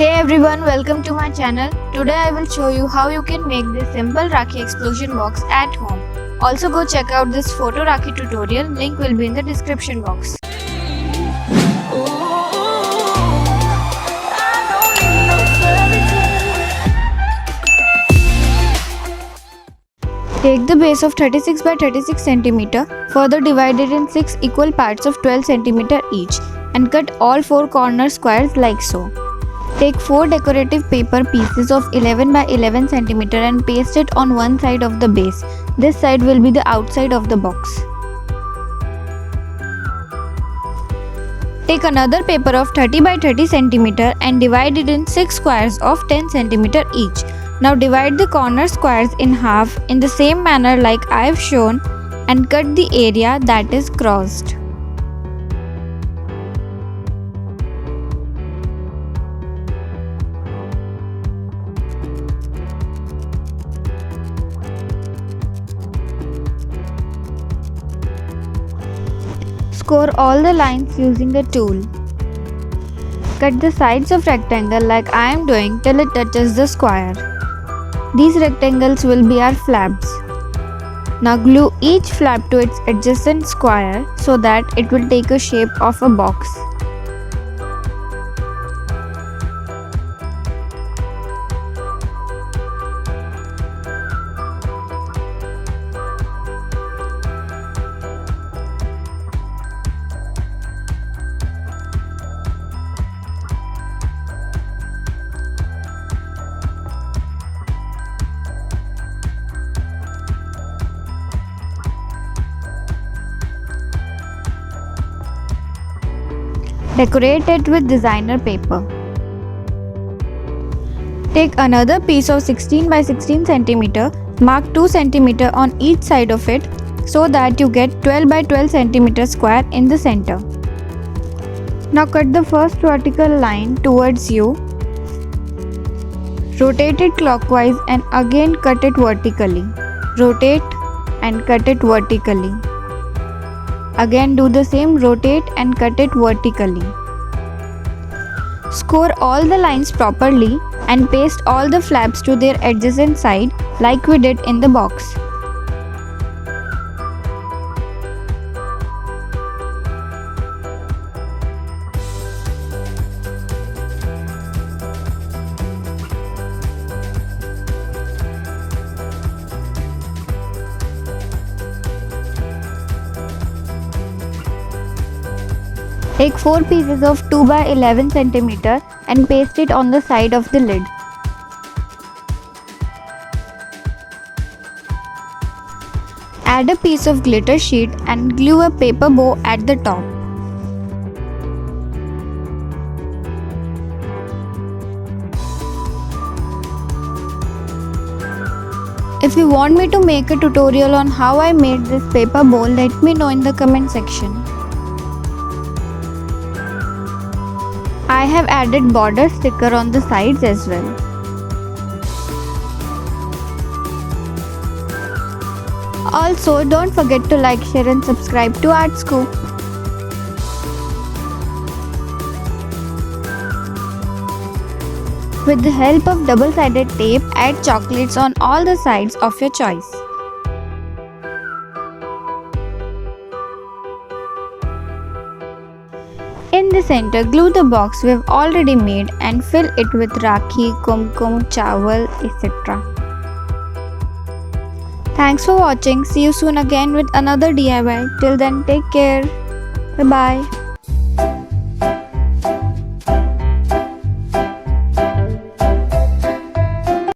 Hey everyone, welcome to my channel. Today I will show you how you can make this simple Rakhi explosion box at home. Also go check out this photo Rakhi tutorial, link will be in the description box. Take the base of 36 by 36 cm, further divide it in 6 equal parts of 12 cm each and cut all 4 corner squares like so. Take 4 decorative paper pieces of 11 by 11 cm and paste it on one side of the base. This side will be the outside of the box. Take another paper of 30 by 30 cm and divide it in 6 squares of 10 cm each. Now divide the corner squares in half in the same manner like I have shown and cut the area that is crossed. Score all the lines using a tool. Cut the sides of rectangle like I am doing till it touches the square. These rectangles will be our flaps. Now glue each flap to its adjacent square so that it will take a shape of a box. Decorate it with designer paper. Take another piece of 16 by 16 cm, mark 2 cm on each side of it so that you get 12 by 12 cm square in the center. Now cut the first vertical line towards you. Rotate it clockwise and again cut it vertically. Rotate and cut it vertically. Again do the same, rotate and cut it vertically. Score all the lines properly and paste all the flaps to their adjacent side like we did in the box. Take 4 pieces of 2 by 11 cm and paste it on the side of the lid. Add a piece of glitter sheet and glue a paper bow at the top. If you want me to make a tutorial on how I made this paper bow, let me know in the comment section. I have added border sticker on the sides as well. Also, don't forget to like, share and subscribe to Art Scoop. With the help of double-sided tape, add chocolates on all the sides of your choice. In the center, glue the box we have already made and fill it with Rakhi, Kumkum, Chawal, etc. Thanks for watching. See you soon again with another DIY. Till then, take care. Bye bye.